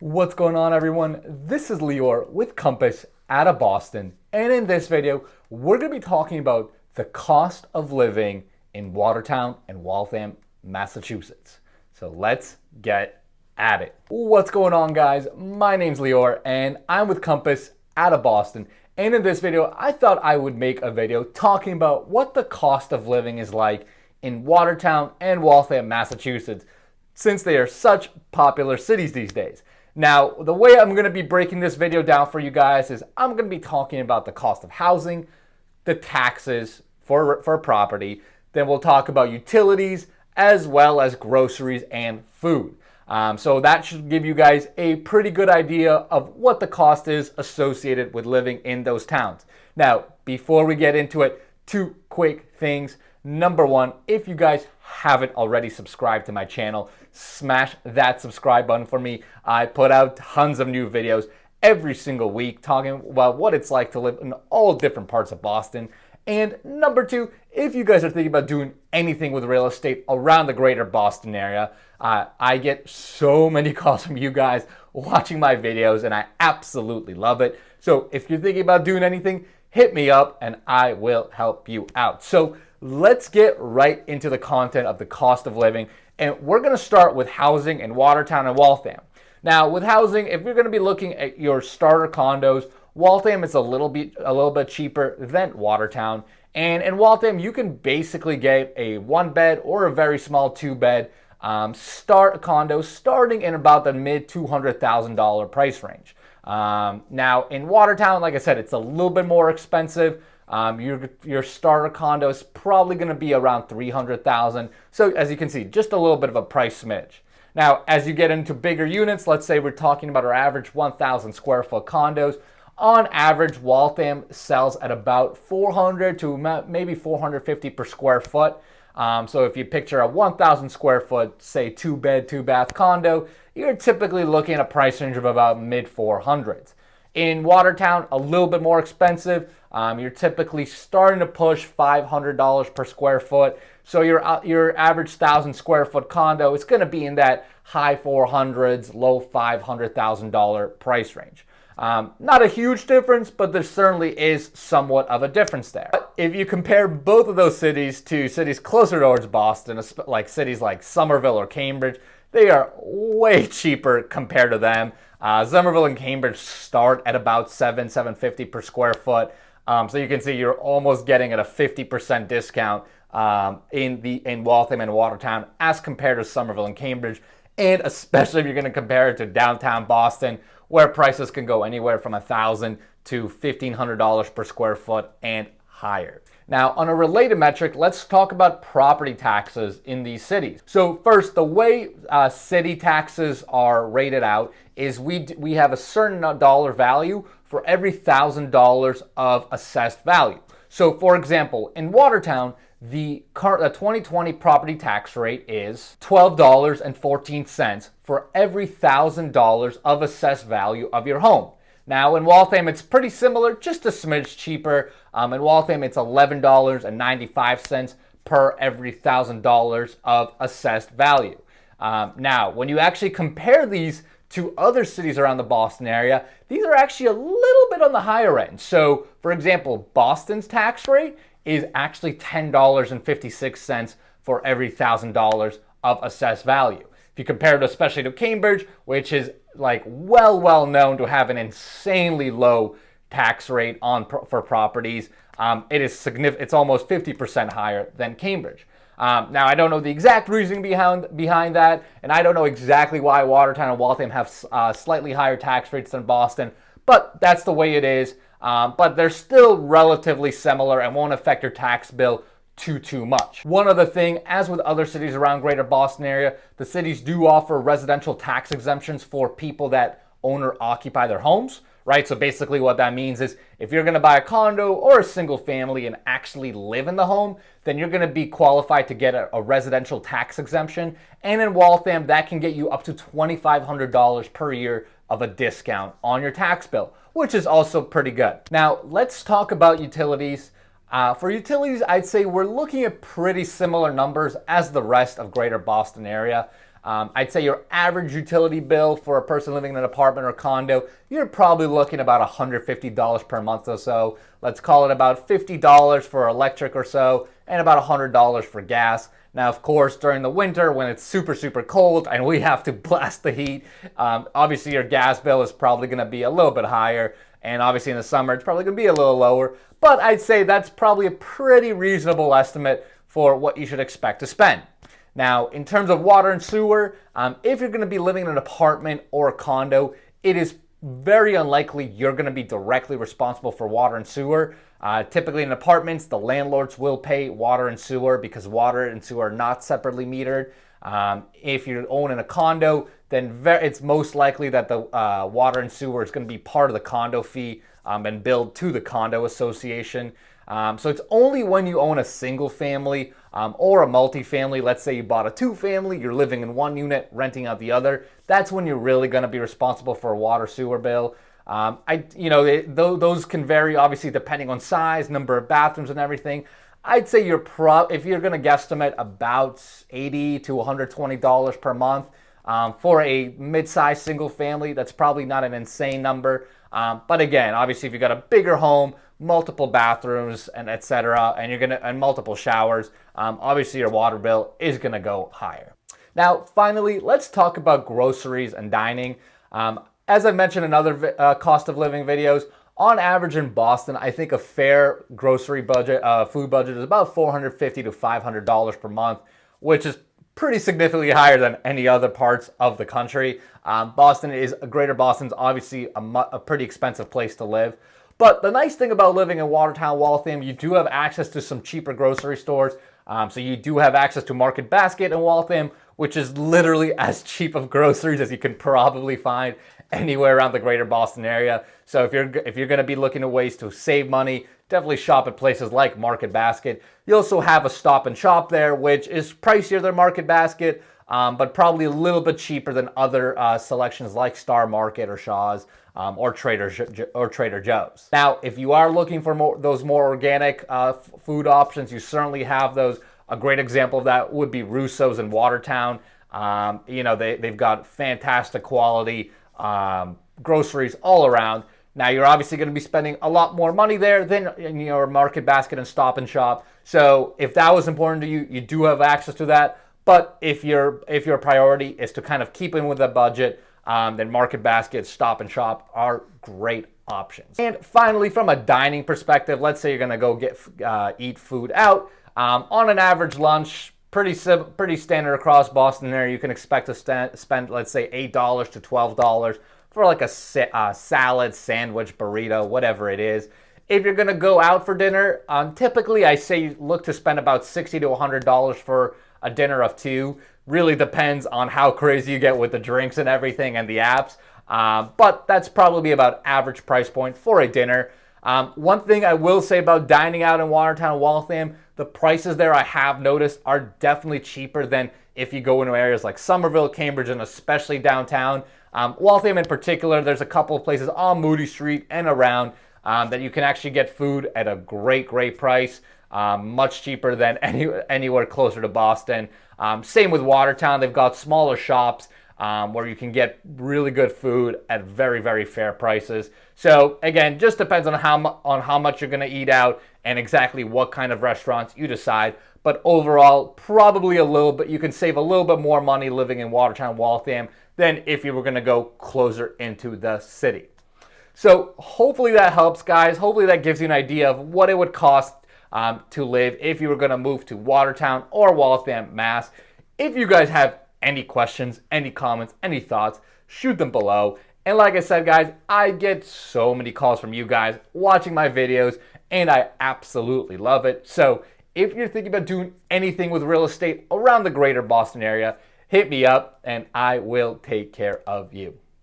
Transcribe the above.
What's going on, everyone? This is Lior with Compass out of Boston, and in this video we're going to be talking about the cost of living in Watertown and Waltham, Massachusetts. So let's get at it. What's going on, guys? My name's Lior and I'm with Compass out of Boston, and in this video I thought I would make a video talking about what the cost of living is like in Watertown and Waltham, Massachusetts, since they are such popular cities these days. Now, the way I'm going to be breaking this video down for you guys is I'm going to be talking about the cost of housing, the taxes for property, then we'll talk about utilities as well as groceries and food. So that should give you guys a pretty good idea of what the cost is associated with living in those towns. Now, before we get into it, two quick things. Number one, if you guys haven't already subscribed to my channel, smash that subscribe button for me. I put out tons of new videos every single week talking about what it's like to live in all different parts of Boston. And number two, if you guys are thinking about doing anything with real estate around the greater Boston area, I get so many calls from you guys watching my videos and I absolutely love it. So if you're thinking about doing anything, hit me up and I will help you out. So let's get right into the content of the cost of living, and we're going to start with housing in Watertown and Waltham. Now, with housing, if you're going to be looking at your starter condos, Waltham is a little bit cheaper than Watertown, and in Waltham you can basically get a 1-bed or a very small 2-bed start condo starting in about the mid $200,000 price range. Now in Watertown, like I said, it's a little bit more expensive. Your starter condo is probably going to be around $300,000. So as you can see, just a little bit of a price smidge. Now, as you get into bigger units, let's say we're talking about our average 1,000 square foot condos. On average, Waltham sells at about 400 to maybe 450 per square foot. So if you picture a 1,000 square foot, say 2-bed, 2-bath condo, you're typically looking at a price range of about mid 400s. In Watertown, a little bit more expensive. You're typically starting to push $500 per square foot. So your average 1,000 square foot condo is going to be in that high 400s, low $500,000 price range. Not a huge difference, but there certainly is somewhat of a difference there. But if you compare both of those cities to cities closer towards Boston, like cities like Somerville or Cambridge, they are way cheaper compared to them. Somerville and Cambridge start at about $750 per square foot. So you can see you're almost getting at a 50% discount in Waltham and Watertown as compared to Somerville and Cambridge. And especially if you're going to compare it to downtown Boston, where prices can go anywhere from $1,000 to $1,500 per square foot and higher. Now, on a related metric, let's talk about property taxes in these cities. So first, the way city taxes are rated out is we have a certain dollar value for every $1,000 of assessed value. So for example, in Watertown, the 2020 property tax rate is $12.14 for every $1,000 of assessed value of your home. Now in Waltham, it's pretty similar, just a smidge cheaper. In Waltham, it's $11.95 per every $1,000 of assessed value. Now, when you actually compare these to other cities around the Boston area, these are actually a little bit on the higher end. So, for example, Boston's tax rate is actually $10.56 for every $1,000 of assessed value. If you compare it especially to Cambridge, which is like well known to have an insanely low tax rate for properties, it's almost 50% higher than Cambridge. Now, I don't know the exact reasoning behind that, and I don't know exactly why Watertown and Waltham have slightly higher tax rates than Boston, but that's the way it is. But they're still relatively similar and won't affect your tax bill too much. One other thing, as with other cities around greater Boston area, the cities do offer residential tax exemptions for people that own or occupy their homes, right? So basically what that means is if you're going to buy a condo or a single family and actually live in the home, then you're going to be qualified to get a residential tax exemption. And in Waltham, that can get you up to $2,500 per year of a discount on your tax bill, which is also pretty good. Now, let's talk about utilities. For utilities, I'd say we're looking at pretty similar numbers as the rest of greater Boston area. I'd say your average utility bill for a person living in an apartment or condo, you're probably looking about $150 per month or so. Let's call it about $50 for electric or so, and about $100 for gas. Now, of course, during the winter when it's super, super cold and we have to blast the heat, obviously your gas bill is probably going to be a little bit higher. And obviously in the summer, it's probably going to be a little lower. But I'd say that's probably a pretty reasonable estimate for what you should expect to spend. Now, in terms of water and sewer, if you're going to be living in an apartment or a condo, it is very unlikely you're going to be directly responsible for water and sewer. Typically in apartments, the landlords will pay water and sewer because water and sewer are not separately metered. If you own in a condo, then it's most likely that the water and sewer is going to be part of the condo fee and billed to the condo association. So it's only when you own a single family or a multifamily, let's say you bought a two-family, you're living in one unit, renting out the other, that's when you're really going to be responsible for a water sewer bill. Those can vary obviously depending on size, number of bathrooms and everything. I'd say if you're going to guesstimate about $80 to $120 per month for a mid-sized single family, that's probably not an insane number. But again, obviously if you've got a bigger home, multiple bathrooms and etc., and multiple showers, obviously your water bill is going to go higher. Now, finally, let's talk about groceries and dining. As I mentioned in other cost of living videos, on average in Boston, I think a fair grocery budget, food budget is about $450 to $500 per month, which is pretty significantly higher than any other parts of the country. Greater Boston's obviously a pretty expensive place to live. But the nice thing about living in Watertown, Waltham, you do have access to some cheaper grocery stores. So you do have access to Market Basket in Waltham, which is literally as cheap of groceries as you can probably find anywhere around the greater Boston area. So if you're going to be looking at ways to save money, definitely shop at places like Market Basket. You also have a Stop and Shop there, which is pricier than Market Basket, but probably a little bit cheaper than other selections like Star Market or Shaw's or Trader Joe's. Now, if you are looking for those more organic food options, you certainly have those. A great example of that would be Russo's in Watertown. They've got fantastic quality groceries all around. Now, you're obviously going to be spending a lot more money there than in your Market Basket and Stop and Shop. So if that was important to you, you do have access to that. But if your priority is to kind of keep in with the budget, then Market Basket, Stop and Shop are great options. And finally, from a dining perspective, let's say you're going to go eat food out. On an average lunch, pretty standard across Boston area, you can expect to spend, let's say, $8 to $12 for like a salad, sandwich, burrito, whatever it is. If you're going to go out for dinner, typically I say look to spend about $60 to $100 for a dinner of two. Really depends on how crazy you get with the drinks and everything and the apps. But that's probably about average price point for a dinner. One thing I will say about dining out in Watertown and Waltham, the prices there I have noticed are definitely cheaper than if you go into areas like Somerville, Cambridge, and especially downtown. Waltham in particular, there's a couple of places on Moody Street and around that you can actually get food at a great price, much cheaper than anywhere closer to Boston. Same with Watertown, they've got smaller shops where you can get really good food at very fair prices. So again, just depends on how much you're going to eat out and exactly what kind of restaurants you decide. But overall, probably you can save a little bit more money living in Watertown, Waltham than if you were going to go closer into the city. So hopefully that helps, guys. Hopefully that gives you an idea of what it would cost to live if you were going to move to Watertown or Waltham, Mass. If you guys have any questions, any comments, any thoughts, shoot them below. And like I said, guys, I get so many calls from you guys watching my videos, and I absolutely love it. So if you're thinking about doing anything with real estate around the greater Boston area, hit me up and I will take care of you.